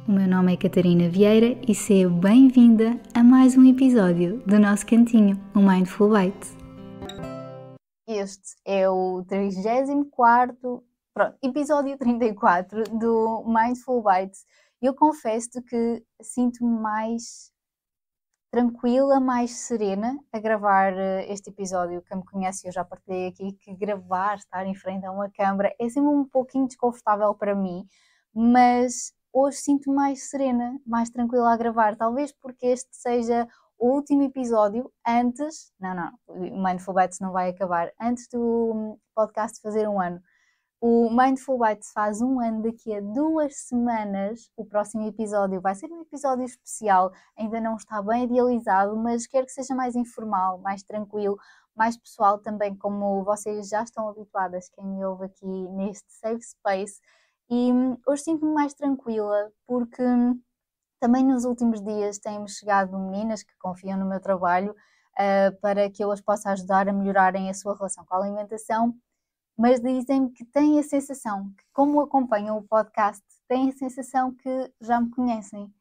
o meu nome é Catarina Vieira e seja bem-vinda a mais um episódio do nosso cantinho, o Mindful Bites. Este é o 34º, episódio 34 do Mindful Bites. Eu confesso que sinto-me mais tranquila, mais serena a gravar este episódio. Quem me conhece, eu já partilhei aqui que gravar, estar em frente a uma câmara é sempre um pouquinho desconfortável para mim, mas hoje sinto-me mais serena, mais tranquila a gravar, talvez porque este seja o último episódio antes, o Mindful Bites não vai acabar, antes do podcast fazer um ano. O Mindful Bites faz um ano daqui a 2 semanas. O próximo episódio vai ser um episódio especial, ainda não está bem idealizado, mas quero que seja mais informal, mais tranquilo, mais pessoal também, como vocês já estão habituadas, quem me ouve aqui neste safe space. E hoje sinto-me mais tranquila, porque também nos últimos dias têm-me chegado meninas que confiam no meu trabalho para que eu as possa ajudar a melhorarem a sua relação com a alimentação, mas dizem-me que têm a sensação, que como acompanham o podcast, têm a sensação que já me conhecem.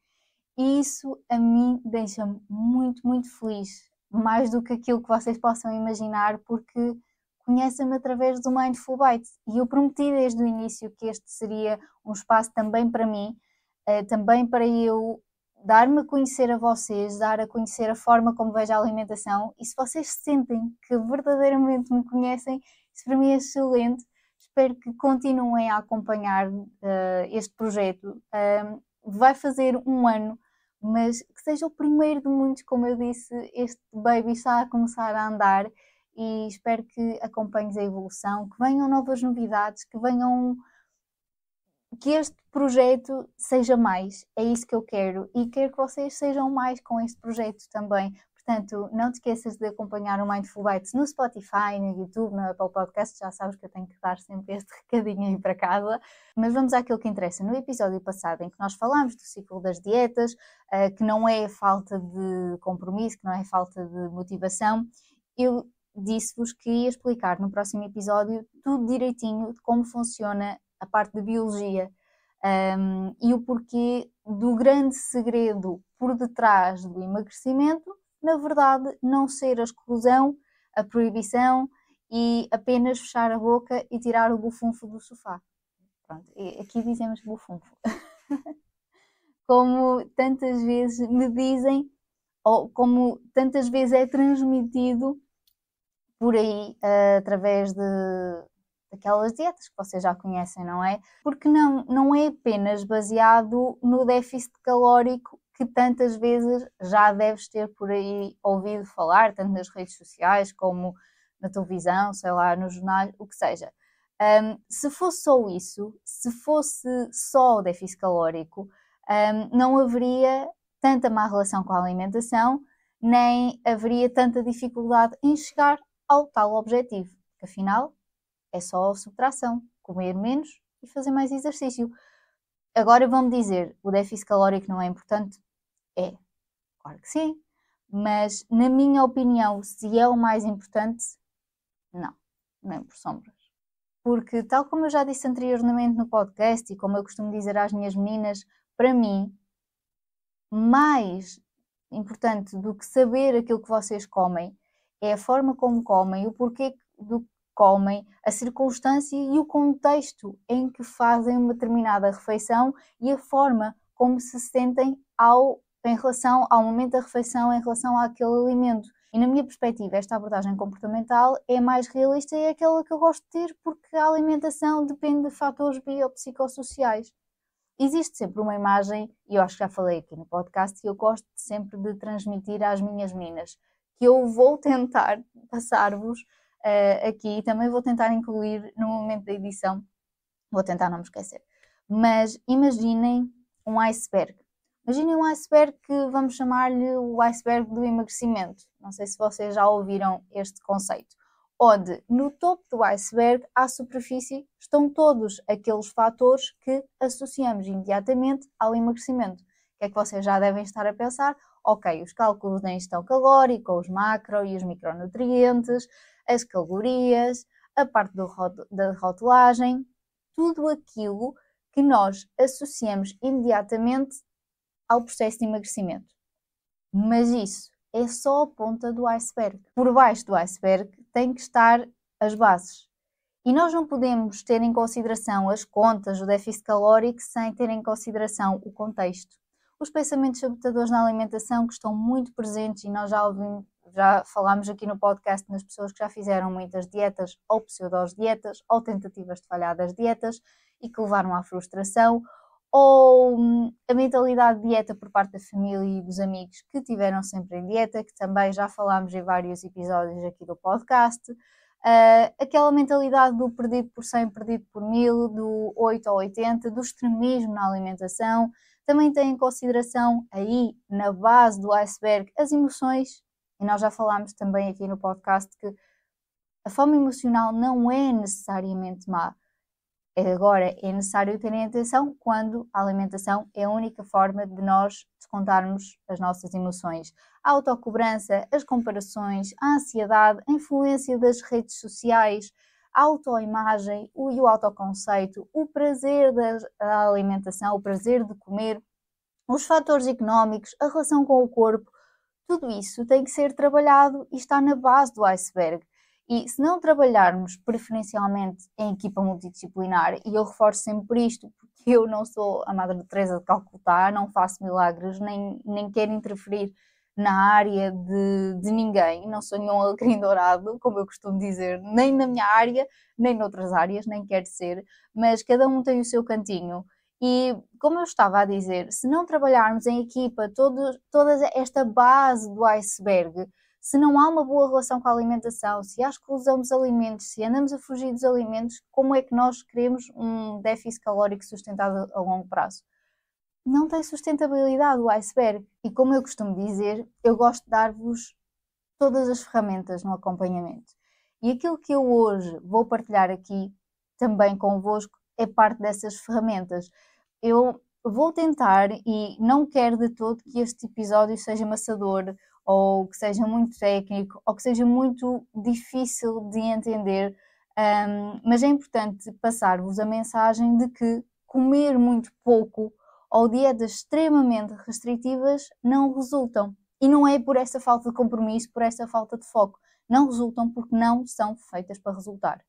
E isso a mim deixa-me muito, muito feliz, mais do que aquilo que vocês possam imaginar, porque conhecem-me através do Mindful Bites. E eu prometi desde o início que este seria um espaço também para mim, também para eu dar-me a conhecer a vocês, dar a conhecer a forma como vejo a alimentação. E se vocês sentem que verdadeiramente me conhecem, isso para mim é excelente. Espero que continuem a acompanhar este projeto. Vai fazer um ano, mas que seja o primeiro de muitos, como eu disse, este baby está a começar a andar e espero que acompanhes a evolução, que venham novas novidades, que este projeto seja mais. É isso que eu quero e quero que vocês sejam mais com este projeto também. Portanto, não te esqueças de acompanhar o Mindful Bites no Spotify, no YouTube, no Apple Podcast. Já sabes que eu tenho que dar sempre este recadinho aí para casa. Mas vamos àquilo que interessa. No episódio passado, em que nós falámos do ciclo das dietas, que não é falta de compromisso, que não é falta de motivação, eu disse-vos que ia explicar no próximo episódio tudo direitinho de como funciona a parte de biologia e o porquê do grande segredo por detrás do emagrecimento, na verdade, não ser a exclusão, a proibição e apenas fechar a boca e tirar o bufunfo do sofá. Pronto, aqui dizemos bufunfo. Como tantas vezes me dizem, ou como tantas vezes é transmitido por aí, através daquelas dietas que vocês já conhecem, não é? Porque não é apenas baseado no déficit calórico que tantas vezes já deves ter por aí ouvido falar, tanto nas redes sociais como na televisão, sei lá, nos jornais, o que seja. Se fosse só isso, se fosse só o déficit calórico, não haveria tanta má relação com a alimentação, nem haveria tanta dificuldade em chegar ao tal objetivo, que afinal é só subtração, comer menos e fazer mais exercício. Agora vão-me dizer, o déficit calórico não é importante? É, claro que sim, mas na minha opinião, se é o mais importante, não, nem por sombras. Porque tal como eu já disse anteriormente no podcast e como eu costumo dizer às minhas meninas, para mim, mais importante do que saber aquilo que vocês comem é a forma como comem, o porquê do que comem, a circunstância e o contexto em que fazem uma determinada refeição e a forma como se sentem em relação ao momento da refeição, em relação àquele alimento. E na minha perspectiva, esta abordagem comportamental é mais realista e é aquela que eu gosto de ter, porque a alimentação depende de fatores biopsicossociais. Existe sempre uma imagem, e eu acho que já falei aqui no podcast, e eu gosto sempre de transmitir às minhas meninas, que eu vou tentar passar-vos aqui, também vou tentar incluir no momento da edição, vou tentar não me esquecer. Mas imaginem um iceberg. Imaginem um iceberg que vamos chamar-lhe o iceberg do emagrecimento. Não sei se vocês já ouviram este conceito. Onde no topo do iceberg, à superfície, estão todos aqueles fatores que associamos imediatamente ao emagrecimento. O que é que vocês já devem estar a pensar? Ok, os cálculos da ingestão calórica, os macro e os micronutrientes, as calorias, a parte da rotulagem, tudo aquilo que nós associamos imediatamente ao processo de emagrecimento. Mas isso é só a ponta do iceberg. Por baixo do iceberg tem que estar as bases. E nós não podemos ter em consideração as contas, o déficit calórico, sem ter em consideração o contexto. Os pensamentos sabotadores na alimentação que estão muito presentes, e nós já falámos aqui no podcast nas pessoas que já fizeram muitas dietas ou pseudo-dietas ou tentativas de falhar das dietas e que levaram à frustração, ou a mentalidade de dieta por parte da família e dos amigos que tiveram sempre em dieta, que também já falámos em vários episódios aqui do podcast. Aquela mentalidade do perdido por 100, perdido por 1000, do 8 ou 80, do extremismo na alimentação. Também tem em consideração aí, na base do iceberg, as emoções. E nós já falámos também aqui no podcast que a fome emocional não é necessariamente má. Agora, é necessário terem atenção quando a alimentação é a única forma de nós descontarmos as nossas emoções. A autocobrança, as comparações, a ansiedade, a influência das redes sociais, a autoimagem e o autoconceito, o prazer da alimentação, o prazer de comer, os fatores económicos, a relação com o corpo, tudo isso tem que ser trabalhado e está na base do iceberg. E se não trabalharmos preferencialmente em equipa multidisciplinar, e eu reforço sempre isto, porque eu não sou a Madre Teresa de Calcutá, não faço milagres, nem quero interferir na área de ninguém, não sou nenhum alecrim dourado, como eu costumo dizer, nem na minha área, nem noutras áreas, nem quero ser, mas cada um tem o seu cantinho. E, como eu estava a dizer, se não trabalharmos em equipa toda esta base do iceberg, se não há uma boa relação com a alimentação, se há exclusão dos alimentos, se andamos a fugir dos alimentos, como é que nós queremos um déficit calórico sustentado a longo prazo? Não tem sustentabilidade o iceberg. E como eu costumo dizer, eu gosto de dar-vos todas as ferramentas no acompanhamento. E aquilo que eu hoje vou partilhar aqui também convosco é parte dessas ferramentas. Eu vou tentar, e não quero de todo que este episódio seja maçador, ou que seja muito técnico, ou que seja muito difícil de entender, mas é importante passar-vos a mensagem de que comer muito pouco ou dietas extremamente restritivas não resultam. E não é por essa falta de compromisso, por essa falta de foco. Não resultam porque não são feitas para resultar.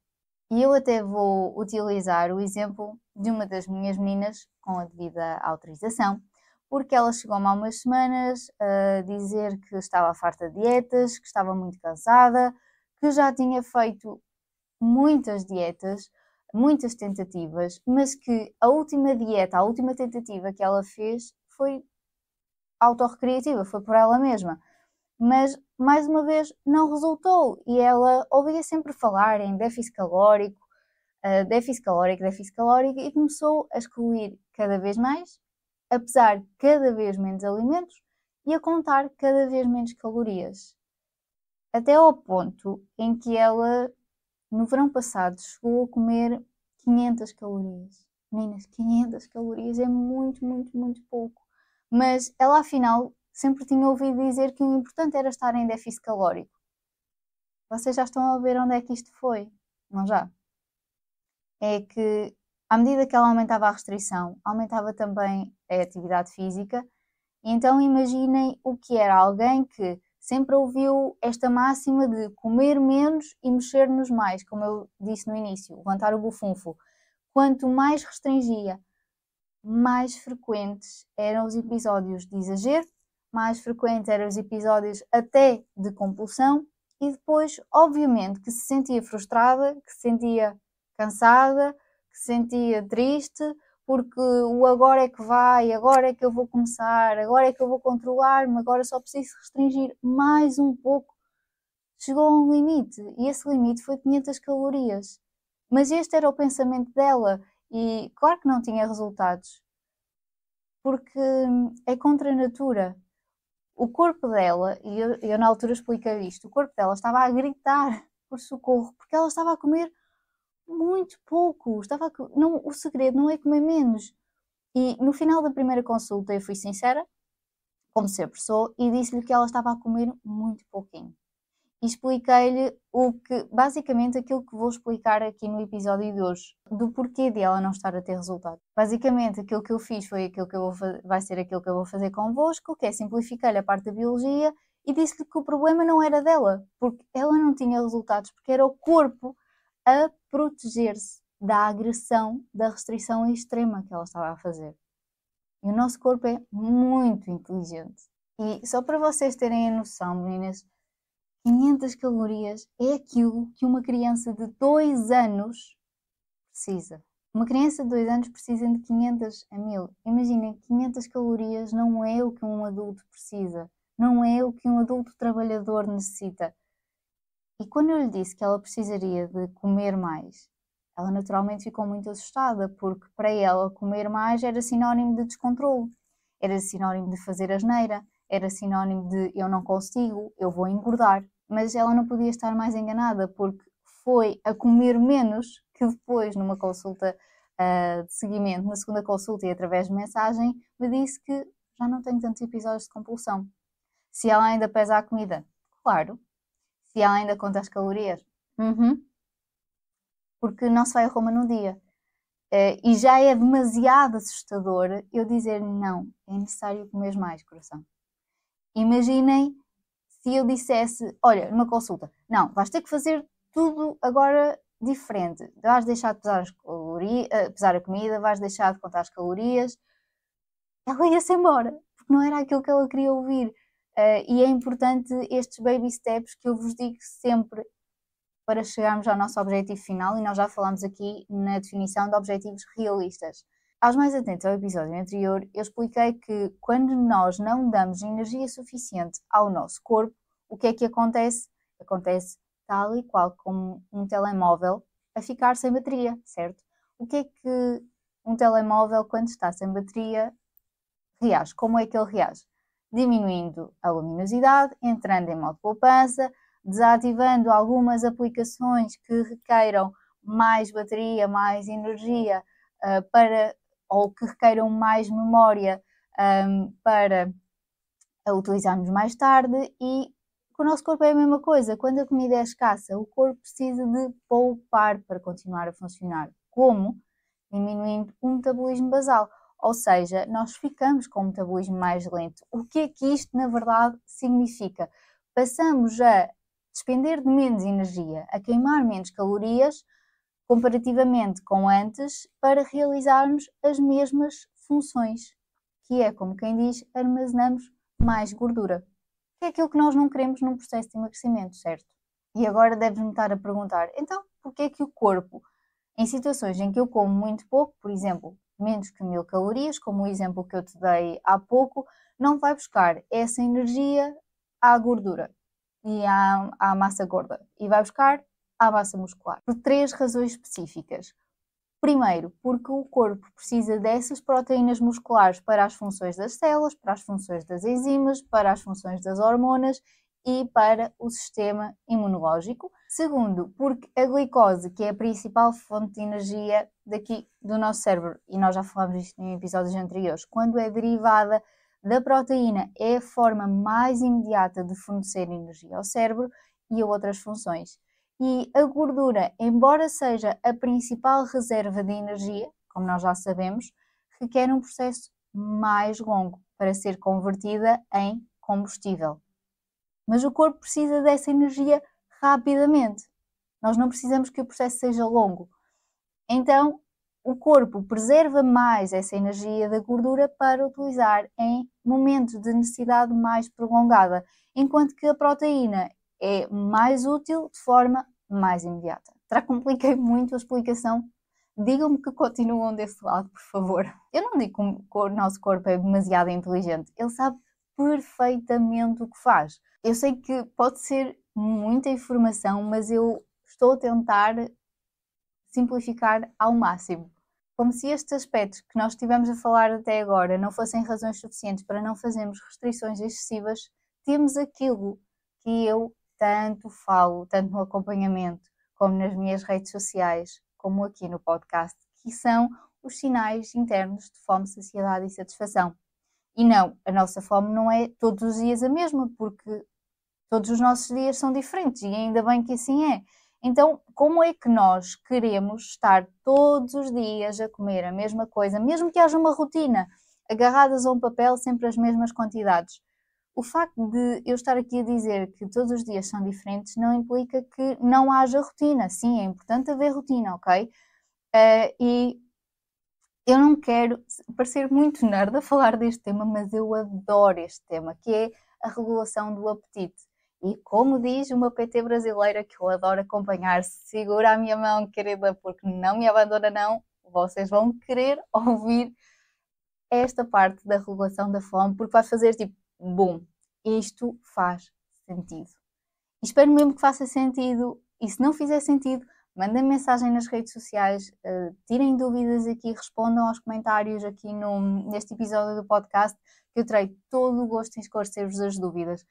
E eu até vou utilizar o exemplo de uma das minhas meninas com a devida autorização, porque ela chegou-me há umas semanas a dizer que estava farta de dietas, que estava muito cansada, que já tinha feito muitas dietas, muitas tentativas, mas que a última dieta, a última tentativa que ela fez foi autorrecreativa, foi por ela mesma. Mas, mais uma vez, não resultou. E ela ouvia sempre falar em déficit calórico, e começou a excluir cada vez mais, a pesar cada vez menos alimentos e a contar cada vez menos calorias. Até ao ponto em que ela, no verão passado, chegou a comer 500 calorias. Meninas, 500 calorias é muito, muito, muito pouco. Mas ela, afinal, sempre tinha ouvido dizer que o importante era estar em déficit calórico. Vocês já estão a ver onde é que isto foi? Não já? É que, à medida que ela aumentava a restrição, aumentava também a atividade física. E então imaginem o que era alguém que sempre ouviu esta máxima de comer menos e mexer-nos mais, como eu disse no início, levantar o bufunfo. Quanto mais restringia, mais frequentes eram os episódios de exagero, mais frequentes eram os episódios até de compulsão e depois, obviamente, que se sentia frustrada, que se sentia cansada, que se sentia triste, porque o agora é que vai, agora é que eu vou começar, agora é que eu vou controlar-me, agora só preciso restringir mais um pouco. Chegou a um limite e esse limite foi 500 calorias. Mas este era o pensamento dela e claro que não tinha resultados, porque é contra a natura. O corpo dela, e eu na altura expliquei isto, o corpo dela estava a gritar por socorro, porque ela estava a comer muito pouco. Não, o segredo não é comer menos. E no final da primeira consulta eu fui sincera, como sempre sou, e disse-lhe que ela estava a comer muito pouquinho. e expliquei-lhe basicamente aquilo que vou explicar aqui no episódio de hoje, do porquê de ela não estar a ter resultado. Basicamente, aquilo que eu fiz foi aquilo que vai ser aquilo que eu vou fazer convosco, que é simplificar-lhe a parte da biologia e disse-lhe que o problema não era dela, porque ela não tinha resultados, porque era o corpo a proteger-se da agressão, da restrição extrema que ela estava a fazer. E o nosso corpo é muito inteligente. E só para vocês terem a noção, meninas, 500 calorias é aquilo que uma criança de 2 anos precisa. Uma criança de 2 anos precisa de 500 a 1000. Imaginem, 500 calorias não é o que um adulto precisa. Não é o que um adulto trabalhador necessita. E quando eu lhe disse que ela precisaria de comer mais, ela naturalmente ficou muito assustada, porque para ela comer mais era sinónimo de descontrole, era sinónimo de fazer asneira, era sinónimo de eu não consigo, eu vou engordar. Mas ela não podia estar mais enganada, porque foi a comer menos que depois, numa consulta de seguimento, na segunda consulta e através de mensagem, me disse que já não tenho tantos episódios de compulsão. Se ela ainda pesa a comida, claro. Se ela ainda conta as calorias, porque não se vai a Roma num dia. E já é demasiado assustador eu dizer não, é necessário comer mais, coração. Imaginem se eu dissesse, olha, numa consulta, não, vais ter que fazer tudo agora diferente. Vais deixar de pesar, pesar a comida, vais deixar de contar as calorias. Ela ia-se embora, porque não era aquilo que ela queria ouvir. E é importante estes baby steps que eu vos digo sempre para chegarmos ao nosso objetivo final, e nós já falámos aqui na definição de objetivos realistas. Aos mais atentos ao episódio anterior, eu expliquei que quando nós não damos energia suficiente ao nosso corpo, o que é que acontece? Acontece tal e qual como um telemóvel a ficar sem bateria, certo? O que é que um telemóvel, quando está sem bateria, reage? Como é que ele reage? Diminuindo a luminosidade, entrando em modo poupança, desativando algumas aplicações que requeiram mais bateria, mais energia ou que requeiram mais memória para a utilizarmos mais tarde. E com o nosso corpo é a mesma coisa. Quando a comida é escassa, o corpo precisa de poupar para continuar a funcionar. Como? Diminuindo o metabolismo basal. Ou seja, nós ficamos com o metabolismo mais lento. O que é que isto, na verdade, significa? Passamos a despender de menos energia, a queimar menos calorias, comparativamente com antes, para realizarmos as mesmas funções, que é, como quem diz, armazenamos mais gordura. Que é aquilo que nós não queremos num processo de emagrecimento, certo? E agora deves-me estar a perguntar, então, porquê é que o corpo, em situações em que eu como muito pouco, por exemplo, menos que 1000 calorias, como o exemplo que eu te dei há pouco, não vai buscar essa energia à gordura e à massa gorda, e vai buscar à massa muscular, por 3 razões específicas. Primeiro, porque o corpo precisa dessas proteínas musculares para as funções das células, para as funções das enzimas, para as funções das hormonas e para o sistema imunológico. Segundo, porque a glicose, que é a principal fonte de energia daqui do nosso cérebro, e nós já falámos disto em episódios anteriores, quando é derivada da proteína, é a forma mais imediata de fornecer energia ao cérebro e a outras funções. E a gordura, embora seja a principal reserva de energia, como nós já sabemos, requer um processo mais longo para ser convertida em combustível. Mas o corpo precisa dessa energia rapidamente. Nós não precisamos que o processo seja longo. Então, o corpo preserva mais essa energia da gordura para utilizar em momentos de necessidade mais prolongada, enquanto que a proteína é mais útil de forma mais imediata. Já compliquei muito a explicação. Digam-me que continuam desse lado, por favor. Eu não digo que o nosso corpo é demasiado inteligente. Ele sabe perfeitamente o que faz. Eu sei que pode ser muita informação, mas eu estou a tentar simplificar ao máximo. Como se estes aspectos que nós estivemos a falar até agora não fossem razões suficientes para não fazermos restrições excessivas, temos aquilo que eu tanto falo, tanto no acompanhamento, como nas minhas redes sociais, como aqui no podcast, que são os sinais internos de fome, saciedade e satisfação. E não, a nossa fome não é todos os dias a mesma, porque Todos os nossos dias são diferentes e ainda bem que assim é. Então, como é que nós queremos estar todos os dias a comer a mesma coisa, mesmo que haja uma rotina, agarradas a um papel, sempre as mesmas quantidades? O facto de eu estar aqui a dizer que todos os dias são diferentes não implica que não haja rotina. Sim, é importante haver rotina, ok? E eu não quero parecer muito nerd a falar deste tema, mas eu adoro este tema, que é a regulação do apetite. E como diz uma PT brasileira que eu adoro acompanhar, segura a minha mão, querida, porque não me abandona não, vocês vão querer ouvir esta parte da regulação da fome, porque vai fazer tipo, bum, isto faz sentido. E espero mesmo que faça sentido, e se não fizer sentido, mandem mensagem nas redes sociais, tirem dúvidas aqui, respondam aos comentários aqui neste episódio do podcast, que eu terei todo o gosto em esclarecer-vos as dúvidas.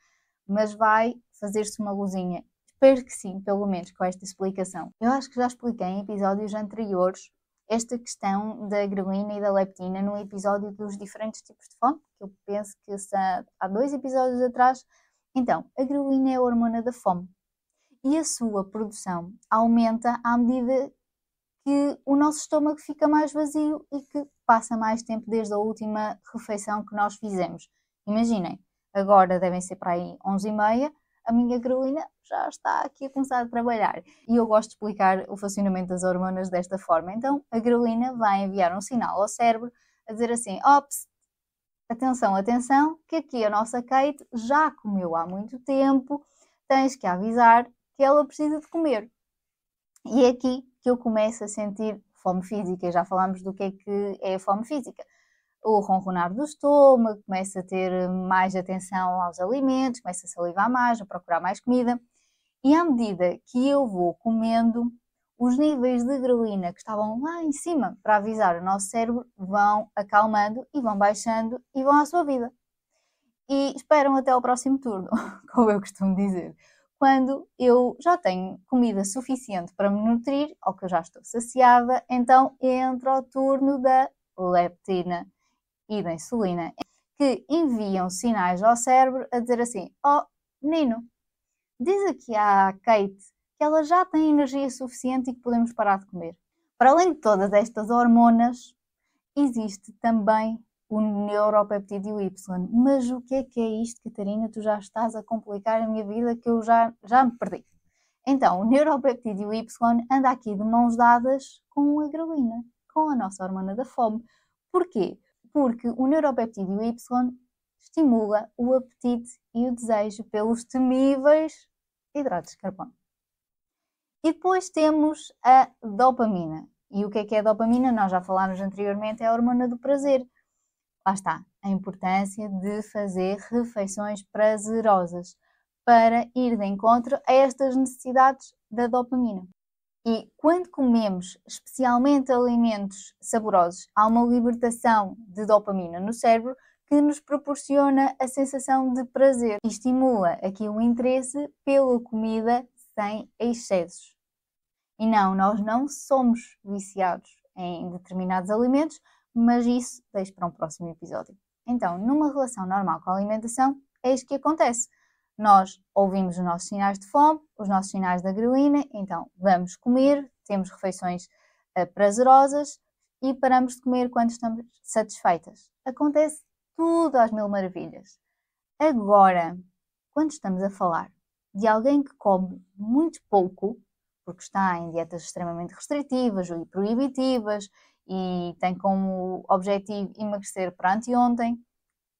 Mas vai fazer-se uma luzinha. Espero que sim, pelo menos com esta explicação. Eu acho que já expliquei em episódios anteriores esta questão da grelina e da leptina no episódio dos diferentes tipos de fome, que eu penso que há 2 episódios atrás. Então, a grelina é a hormona da fome e a sua produção aumenta à medida que o nosso estômago fica mais vazio e que passa mais tempo desde a última refeição que nós fizemos. Imaginem, agora devem ser para aí 11h30, a minha grelina já está aqui a começar a trabalhar. E eu gosto de explicar o funcionamento das hormonas desta forma. Então, a grelina vai enviar um sinal ao cérebro a dizer assim: ops, atenção, atenção, que aqui a nossa Kate já comeu há muito tempo, tens que avisar que ela precisa de comer. E é aqui que eu começo a sentir fome física. Já falámos do que é a fome física. O ronronar do estômago, começa a ter mais atenção aos alimentos, começa a salivar mais, a procurar mais comida. E à medida que eu vou comendo, os níveis de grelina que estavam lá em cima para avisar o nosso cérebro vão acalmando e vão baixando e vão à sua vida. E esperam até ao próximo turno, como eu costumo dizer. Quando eu já tenho comida suficiente para me nutrir, ou que eu já estou saciada, então entra o turno da leptina e da insulina, que enviam sinais ao cérebro a dizer assim: oh, menino, diz aqui à Kate que ela já tem energia suficiente e que podemos parar de comer. Para além de todas estas hormonas, existe também o neuropeptídeo Y. Mas o que é isto, Catarina? Tu já estás a complicar a minha vida que eu já me perdi. Então, o neuropeptídeo Y anda aqui de mãos dadas com a grelina, com a nossa hormona da fome. Porquê? Porque o neuropeptídeo Y estimula o apetite e o desejo pelos temíveis hidratos de carbono. E depois temos a dopamina. E o que é a dopamina? Nós já falámos anteriormente, é a hormona do prazer. Lá está, a importância de fazer refeições prazerosas para ir de encontro a estas necessidades da dopamina. E quando comemos especialmente alimentos saborosos, há uma libertação de dopamina no cérebro que nos proporciona a sensação de prazer e estimula aqui o interesse pela comida sem excessos. E não, nós não somos viciados em determinados alimentos, mas isso deixo para um próximo episódio. Então, numa relação normal com a alimentação, é isto que acontece. Nós ouvimos os nossos sinais de fome, os nossos sinais da grelina, então vamos comer, temos refeições prazerosas e paramos de comer quando estamos satisfeitas. Acontece tudo às mil maravilhas. Agora, quando estamos a falar de alguém que come muito pouco, porque está em dietas extremamente restritivas ou proibitivas e tem como objetivo emagrecer para anteontem,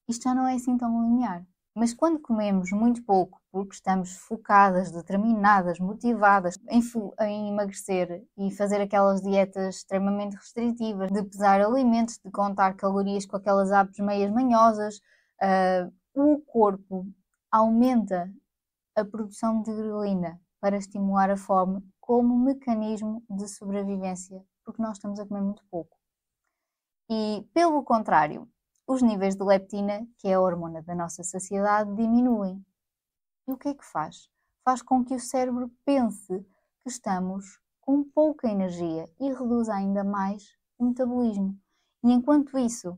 isto já não é assim tão linear. Mas quando comemos muito pouco, porque estamos focadas, determinadas, motivadas em emagrecer e fazer aquelas dietas extremamente restritivas, de pesar alimentos, de contar calorias com aquelas apps meias manhosas, o corpo aumenta a produção de grelina para estimular a fome como mecanismo de sobrevivência, porque nós estamos a comer muito pouco. E, pelo contrário, os níveis de leptina, que é a hormona da nossa saciedade, diminuem. E o que é que faz? Faz com que o cérebro pense que estamos com pouca energia e reduz ainda mais o metabolismo. E enquanto isso,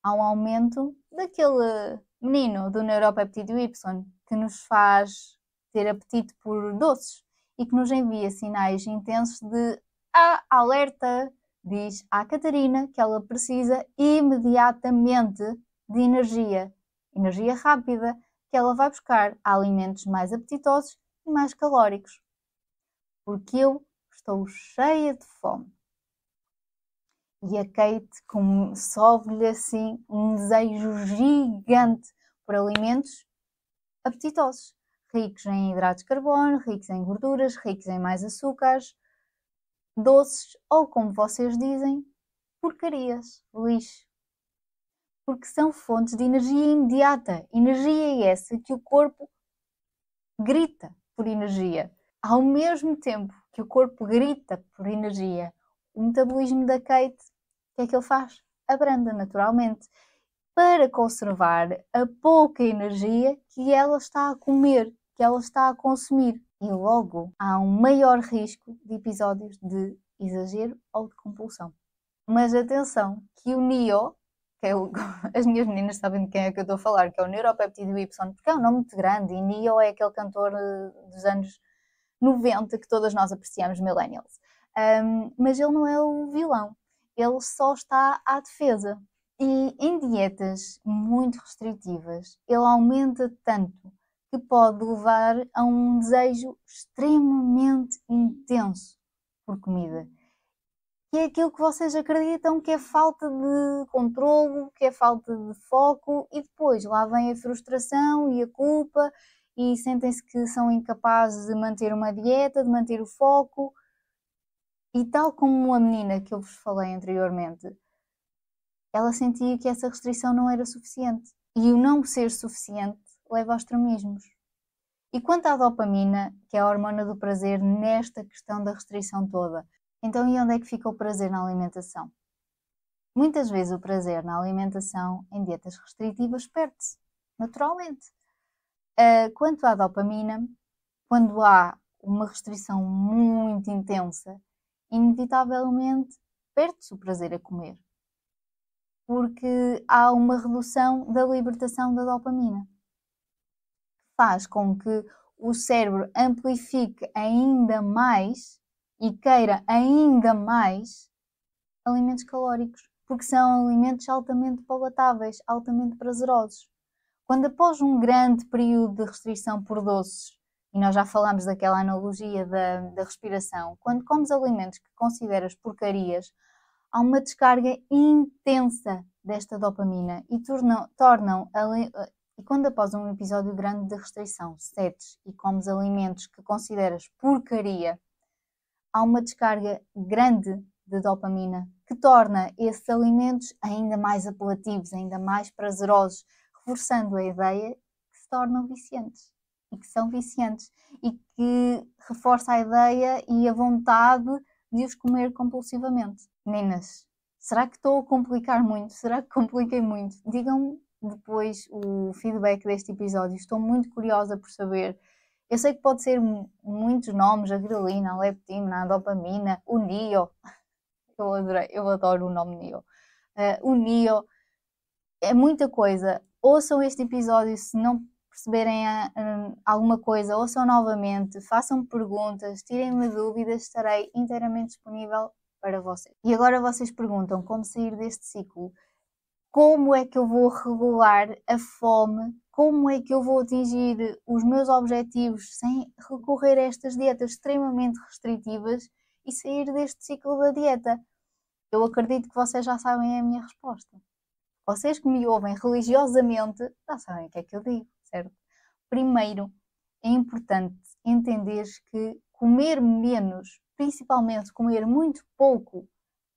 há um aumento daquele menino do neuropeptídeo Y que nos faz ter apetite por doces e que nos envia sinais intensos de alerta, diz à Catarina que ela precisa imediatamente de energia rápida, que ela vai buscar alimentos mais apetitosos e mais calóricos. Porque eu estou cheia de fome. E a Kate sobe-lhe assim um desejo gigante por alimentos apetitosos, ricos em hidratos de carbono, ricos em gorduras, ricos em mais açúcares, doces ou, como vocês dizem, porcarias, lixo. Porque são fontes de energia imediata. Energia essa que o corpo grita por energia. Ao mesmo tempo que o corpo grita por energia, o metabolismo da Kate, o que é que ele faz? Abranda naturalmente para conservar a pouca energia que ela está a comer, que ela está a consumir. E logo há um maior risco de episódios de exagero ou de compulsão. Mas atenção, que o NIO, que é as minhas meninas sabem de quem é que eu estou a falar, que é o neuropeptídeo Y, porque é um nome muito grande, e NIO é aquele cantor dos anos 90 que todas nós apreciamos, millennials. Mas ele não é o vilão, ele só está à defesa. E em dietas muito restritivas, ele aumenta tanto que pode levar a um desejo extremamente intenso por comida. Que é aquilo que vocês acreditam que é falta de controlo, que é falta de foco, e depois lá vem a frustração e a culpa, e sentem-se que são incapazes de manter uma dieta, de manter o foco. E tal como a menina que eu vos falei anteriormente, ela sentia que essa restrição não era suficiente. E o não ser suficiente leva aos extremismos. E quanto à dopamina, que é a hormona do prazer nesta questão da restrição toda, então e onde é que fica o prazer na alimentação? Muitas vezes o prazer na alimentação em dietas restritivas perde-se, naturalmente. Quanto à dopamina, quando há uma restrição muito intensa, inevitavelmente perde-se o prazer a comer. Porque há uma redução da libertação da dopamina. Faz com que o cérebro amplifique ainda mais e queira ainda mais alimentos calóricos, porque são alimentos altamente palatáveis, altamente prazerosos. Quando após um grande período de restrição por doces, e nós já falámos daquela analogia da respiração, quando comes alimentos que consideras porcarias, há uma descarga intensa desta dopamina e e quando após um episódio grande de restrição cedes e comes alimentos que consideras porcaria, há uma descarga grande de dopamina que torna esses alimentos ainda mais apelativos, ainda mais prazerosos, reforçando a ideia que se tornam viciantes e que são viciantes e que reforça a ideia e a vontade de os comer compulsivamente. Meninas, será que estou a complicar muito? Será que compliquei muito? Digam-me depois o feedback deste episódio. Estou muito curiosa por saber. Eu sei que pode ser muitos nomes, a grelina, a leptina, a dopamina, o NIO. Eu adoro o nome NIO. O NIO é muita coisa. Ouçam este episódio se não perceberem alguma coisa, ouçam novamente, façam perguntas, tirem-me dúvidas, estarei inteiramente disponível para vocês. E agora vocês perguntam como sair deste ciclo. Como é que eu vou regular a fome? Como é que eu vou atingir os meus objetivos sem recorrer a estas dietas extremamente restritivas e sair deste ciclo da dieta? Eu acredito que vocês já sabem a minha resposta. Vocês que me ouvem religiosamente já sabem o que é que eu digo, certo? Primeiro, é importante entenderes que comer menos, principalmente comer muito pouco,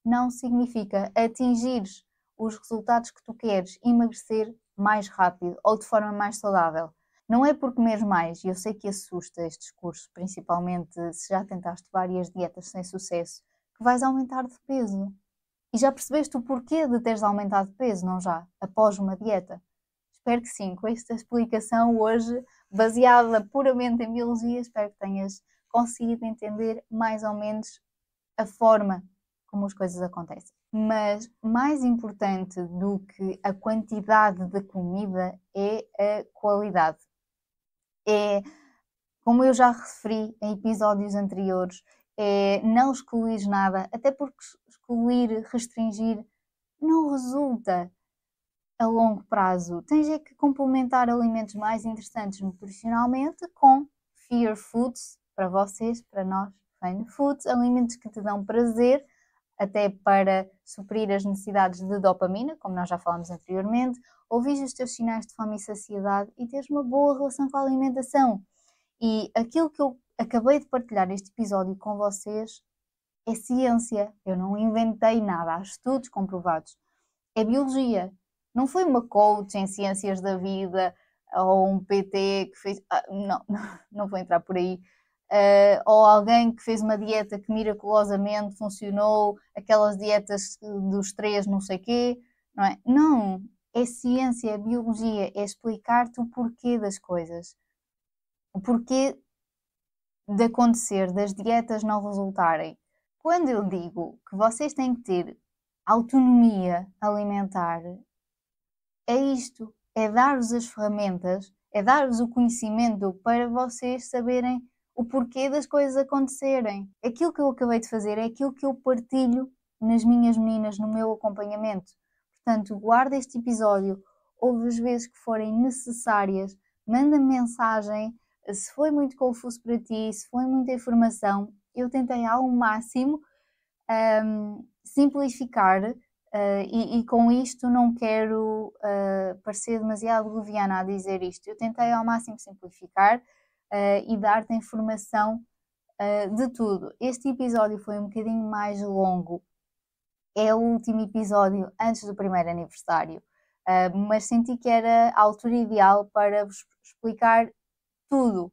não significa atingires os resultados que tu queres, emagrecer mais rápido ou de forma mais saudável. Não é por comer mais, e eu sei que assusta este discurso, principalmente se já tentaste várias dietas sem sucesso, que vais aumentar de peso. E já percebeste o porquê de teres aumentado de peso, não já? Após uma dieta? Espero que sim, com esta explicação hoje, baseada puramente em biologia, espero que tenhas conseguido entender mais ou menos a forma como as coisas acontecem. Mas mais importante do que a quantidade de comida é a qualidade. É, como eu já referi em episódios anteriores, é não excluir nada, até porque excluir, restringir, não resulta a longo prazo. Tens é que complementar alimentos mais interessantes nutricionalmente com fear foods, para vocês, para nós, fun foods, alimentos que te dão prazer, até para suprir as necessidades de dopamina, como nós já falámos anteriormente, ouvir os teus sinais de fome e saciedade e teres uma boa relação com a alimentação. E aquilo que eu acabei de partilhar neste episódio com vocês é ciência. Eu não inventei nada, há estudos comprovados. É biologia. Não foi uma coach em ciências da vida ou um PT que fez. Não, não vou entrar por aí. Ou alguém que fez uma dieta que miraculosamente funcionou, aquelas dietas dos três, não sei quê, não é? Não, é ciência, é biologia, é explicar-te o porquê das coisas. O porquê de acontecer, das dietas não resultarem. Quando eu digo que vocês têm que ter autonomia alimentar, é isto, é dar-vos as ferramentas, é dar-vos o conhecimento para vocês saberem o porquê das coisas acontecerem. Aquilo que eu acabei de fazer é aquilo que eu partilho nas minhas meninas, no meu acompanhamento. Portanto, guarda este episódio, ouve as vezes que forem necessárias, manda mensagem, se foi muito confuso para ti, se foi muita informação, eu tentei ao máximo simplificar. E com isto não quero parecer demasiado leviana a dizer isto. Eu tentei ao máximo simplificar e dar-te informação de tudo. Este episódio foi um bocadinho mais longo. É o último episódio antes do primeiro aniversário. Mas senti que era a altura ideal para vos explicar tudo.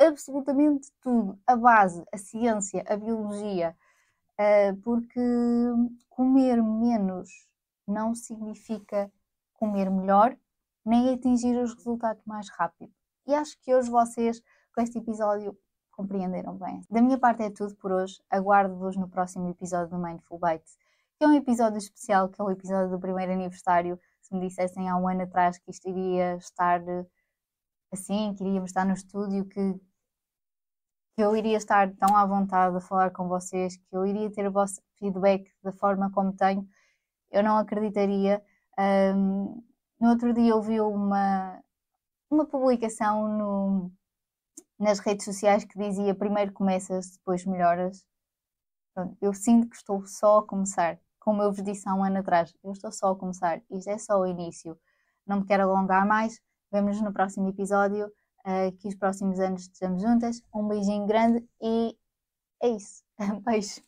Absolutamente tudo. A base, a ciência, a biologia. Porque comer menos não significa comer melhor, nem atingir os resultados mais rápido. E acho que hoje vocês, com este episódio, compreenderam bem. Da minha parte é tudo por hoje. Aguardo-vos no próximo episódio do Mindful Bites, que é um episódio especial, que é o episódio do primeiro aniversário. Se me dissessem há um ano atrás que isto iria estar assim, que iríamos estar no estúdio, que eu iria estar tão à vontade a falar com vocês, que eu iria ter o vosso feedback da forma como tenho, eu não acreditaria. No outro dia eu vi uma publicação nas redes sociais que dizia primeiro começas, depois melhoras. Pronto, eu sinto que estou só a começar, como eu vos disse há um ano atrás, eu estou só a começar, isto é só o início. Não me quero alongar mais, vemo-nos no próximo episódio. Que os próximos anos estejamos juntas. Um beijinho grande e é isso. Beijo.